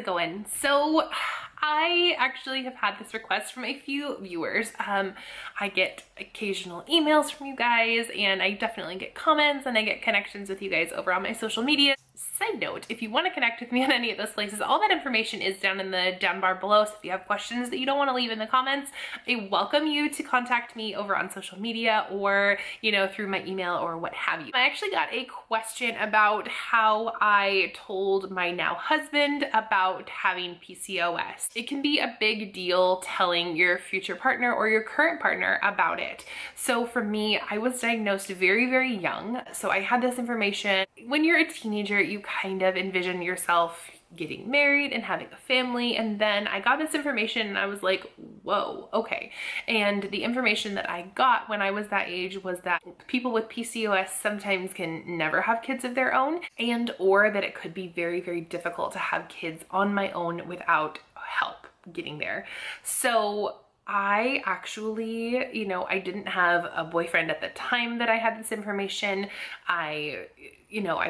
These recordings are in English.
going? So I actually have had this request from a few viewers. I get occasional emails from you guys, and I definitely get comments, and I get connections with you guys over on my social media. Side note, if you want to connect with me on any of those places, all that information is down in the down bar below. So if you have questions that you don't want to leave in the comments, I welcome you to contact me over on social media or, you know, through my email or what have you. I actually got a question about how I told my now husband about having PCOS. It can be a big deal telling your future partner or your current partner about it. So for me, I was diagnosed very, very young. So I had this information. When you're a teenager, you kind of envision yourself getting married and having a family, and then I got this information and I was like, whoa, okay. And the information that I got when I was that age was that people with PCOS sometimes can never have kids of their own, and or that it could be very, very difficult to have kids on my own without help getting there. So I actually, you know, I didn't have a boyfriend at the time that I had this information. I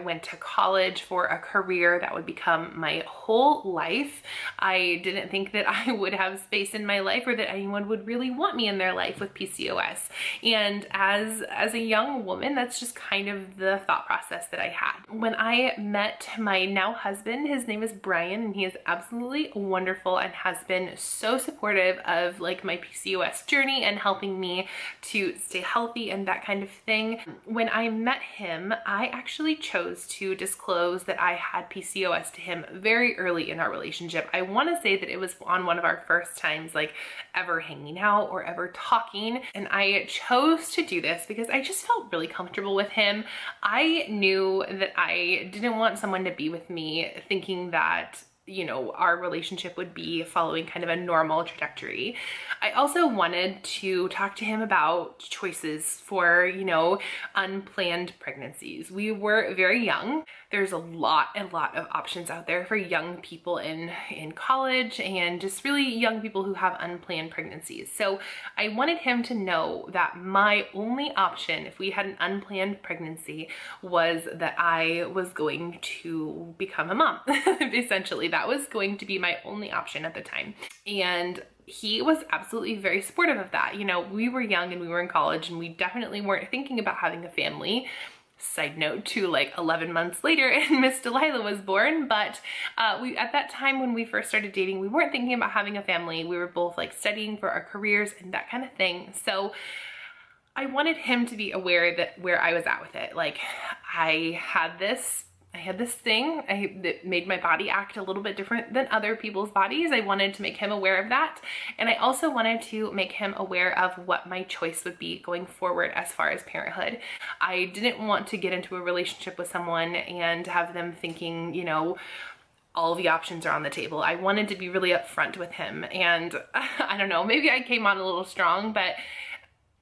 went to college for a career that would become my whole life. I didn't think that I would have space in my life or that anyone would really want me in their life with PCOS. And as a young woman, that's just kind of the thought process that I had. When I met my now husband, his name is Brian, and he is absolutely wonderful and has been so supportive of like my PCOS journey and helping me to stay healthy and that kind of thing. When I met him, I actually chose to disclose that I had PCOS to him very early in our relationship. I want to say that it was on one of our first times like ever hanging out or ever talking, and I chose to do this because I just felt really comfortable with him. I knew that I didn't want someone to be with me thinking that, you know, our relationship would be following kind of a normal trajectory. I also wanted to talk to him about choices for, you know, unplanned pregnancies. We were very young. There's a lot of options out there for young people in college and just really young people who have unplanned pregnancies. So I wanted him to know that my only option if we had an unplanned pregnancy was that I was going to become a mom. Essentially, that was going to be my only option at the time. And he was absolutely very supportive of that. You know, we were young and we were in college and we definitely weren't thinking about having a family. Side note to like 11 months later and Miss Delilah was born, but at that time when we first started dating, we weren't thinking about having a family. We were both like studying for our careers and that kind of thing. So I wanted him to be aware that where I was at with it. Like I had this thing that made my body act a little bit different than other people's bodies. I wanted to make him aware of that. And I also wanted to make him aware of what my choice would be going forward as far as parenthood. I didn't want to get into a relationship with someone and have them thinking, you know, all the options are on the table. I wanted to be really upfront with him. And I don't know, maybe I came on a little strong, but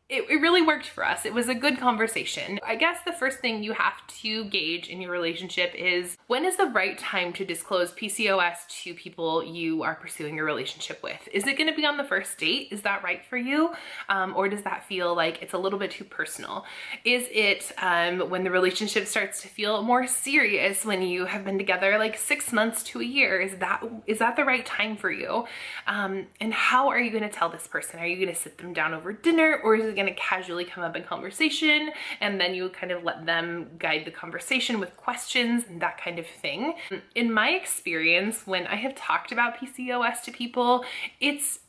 it really worked for us. It was a good conversation. I guess the first thing you have to gauge in your relationship is when is the right time to disclose PCOS to people you are pursuing a relationship with? Is it gonna be on the first date? Is that right for you? Or does that feel like it's a little bit too personal? Is it when the relationship starts to feel more serious, when you have been together like 6 months to a year? Is that the right time for you? And how are you gonna tell this person? Are you gonna sit them down over dinner, or is it gonna casually come up in conversation and then you kind of let them guide the conversation with questions and that kind of thing? In my experience, when I have talked about PCOS to people, it's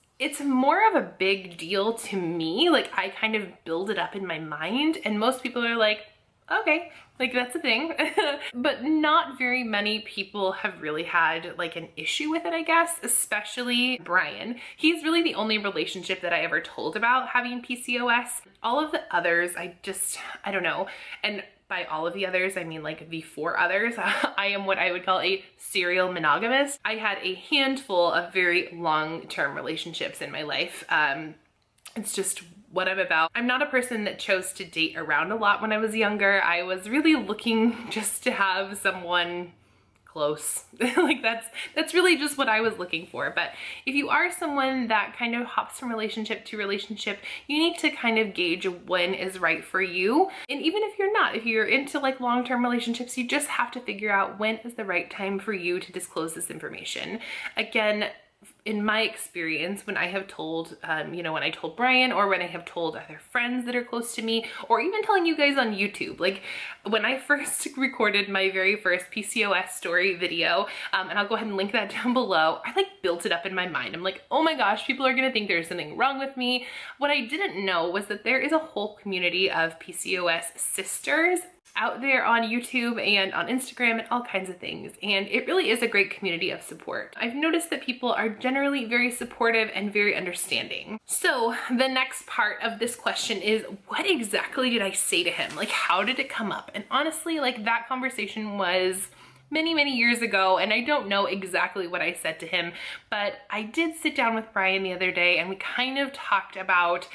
more of a big deal to me. Like I kind of build it up in my mind, and most people are like, okay, like that's a thing. But not very many people have really had like an issue with it, I guess, especially Brian. He's really the only relationship that I ever told about having PCOS. All of the others, I don't know. And by all of the others, I mean like the 4 others. I am what I would call a serial monogamist. I had a handful of very long-term relationships in my life. It's just what I'm about. I'm not a person that chose to date around a lot when I was younger. I was really looking just to have someone close. Like that's really just what I was looking for. But if you are someone that kind of hops from relationship to relationship, you need to kind of gauge when is right for you. And even if you're not, if you're into like long-term relationships, you just have to figure out when is the right time for you to disclose this information. Again, in my experience, when I have told, when I told Brian, or when I have told other friends that are close to me, or even telling you guys on YouTube, like when I first recorded my very first PCOS story video, and I'll go ahead and link that down below, I like built it up in my mind. I'm like, oh my gosh, people are gonna think there's something wrong with me. What I didn't know was that there is a whole community of PCOS sisters out there on YouTube and on Instagram and all kinds of things. And it really is a great community of support. I've noticed that people are generally very supportive and very understanding. So the next part of this question is, what exactly did I say to him? Like, how did it come up? And honestly, like that conversation was many years ago, and I don't know exactly what I said to him, but I did sit down with Brian the other day and we kind of talked about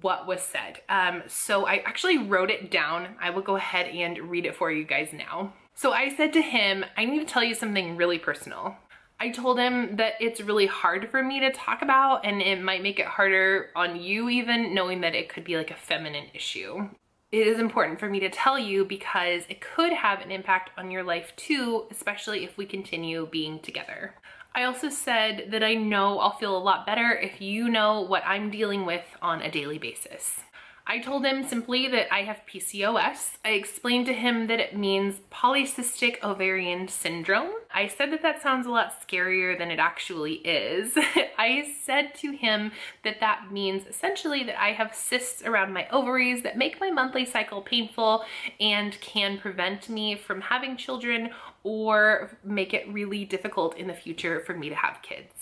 what was said. So I actually wrote it down. I will go ahead and read it for you guys now. So I said to him, I need to tell you something really personal. I told him that it's really hard for me to talk about, and it might make it harder on you even, knowing that it could be like a feminine issue. It is important for me to tell you because it could have an impact on your life too, especially if we continue being together. I also said that I know I'll feel a lot better if you know what I'm dealing with on a daily basis. I told him simply that I have PCOS. I explained to him that it means polycystic ovarian syndrome. I said that that sounds a lot scarier than it actually is. I said to him that that means essentially that I have cysts around my ovaries that make my monthly cycle painful and can prevent me from having children or make it really difficult in the future for me to have kids.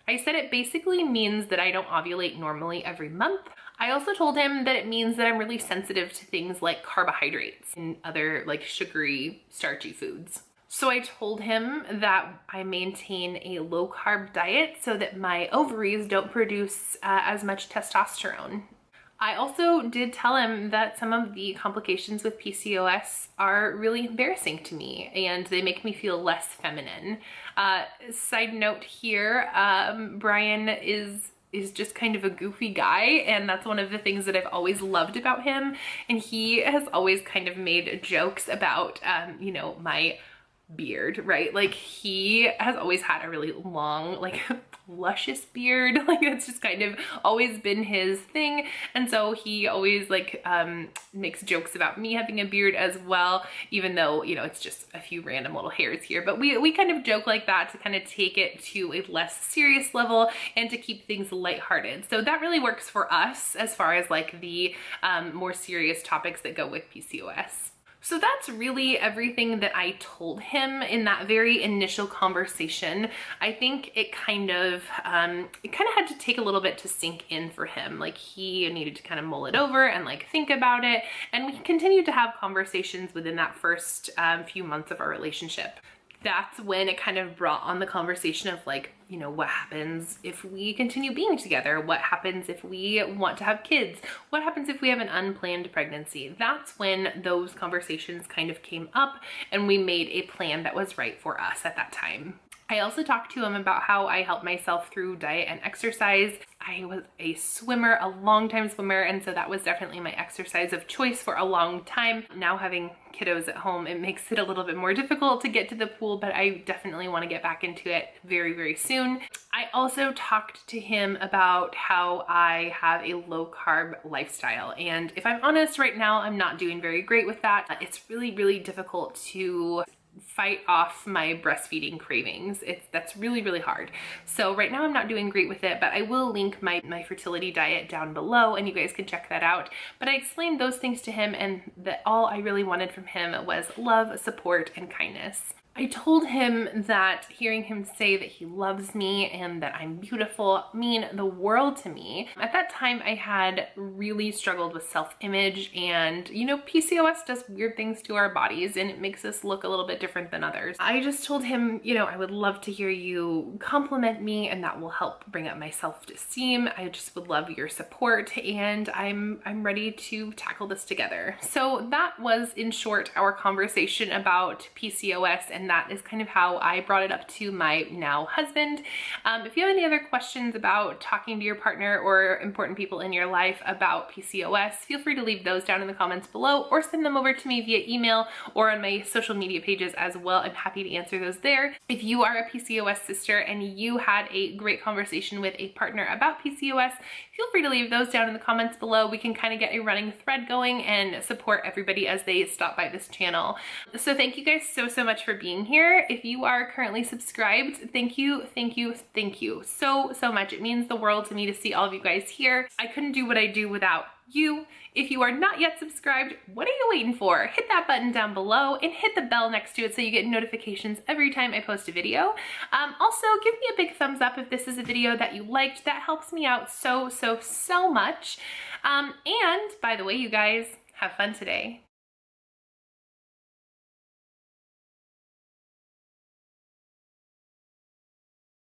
I said it basically means that I don't ovulate normally every month. I also told him that it means that I'm really sensitive to things like carbohydrates and other like sugary, starchy foods. So I told him that I maintain a low carb diet so that my ovaries don't produce as much testosterone. I also did tell him that some of the complications with PCOS are really embarrassing to me and they make me feel less feminine. Side note here, Brian is just kind of a goofy guy, and that's one of the things that I've always loved about him. And he has always kind of made jokes about, my beard, right? Like he has always had a really long, like luscious beard. Like it's just kind of always been his thing. And so he always like makes jokes about me having a beard as well, even though, it's just a few random little hairs here. But we kind of joke like that to kind of take it to a less serious level and to keep things lighthearted. So that really works for us as far as like the more serious topics that go with PCOS. So that's really everything that I told him in that very initial conversation. I think it kind of had to take a little bit to sink in for him. Like he needed to kind of mull it over and like think about it. And we continued to have conversations within that first few months of our relationship. That's when it kind of brought on the conversation of like, what happens if we continue being together? What happens if we want to have kids? What happens if we have an unplanned pregnancy? That's when those conversations kind of came up and we made a plan that was right for us at that time. I also talked to him about how I helped myself through diet and exercise. I was a swimmer, a long-time swimmer, and so that was definitely my exercise of choice for a long time. Now having kiddos at home, it makes it a little bit more difficult to get to the pool, but I definitely want to get back into it very soon. I also talked to him about how I have a low-carb lifestyle, and if I'm honest, right now I'm not doing very great with that. It's really difficult to fight off my breastfeeding cravings. That's really hard. So right now I'm not doing great with it, but I will link my fertility diet down below and you guys can check that out. But I explained those things to him and that all I really wanted from him was love, support, and kindness. I told him that hearing him say that he loves me and that I'm beautiful mean the world to me. At that time, I had really struggled with self-image and, PCOS does weird things to our bodies and it makes us look a little bit different than others. I just told him, I would love to hear you compliment me and that will help bring up my self-esteem. I just would love your support and I'm ready to tackle this together. So that was, in short, our conversation about PCOS and and that is kind of how I brought it up to my now husband. If you have any other questions about talking to your partner or important people in your life about PCOS, feel free to leave those down in the comments below or send them over to me via email or on my social media pages as well. I'm happy to answer those there. If you are a PCOS sister and you had a great conversation with a partner about PCOS, feel free to leave those down in the comments below. We can kind of get a running thread going and support everybody as they stop by this channel. So thank you guys so much for being here. If you are currently subscribed, thank you so much. It means the world to me to see all of you guys here. I couldn't do what I do without you. If you are not yet subscribed, what are you waiting for? Hit that button down below and hit the bell next to it so you get notifications every time I post a video. Also, give me a big thumbs up if this is a video that you liked. That helps me out so much. And by the way, you guys, have fun today.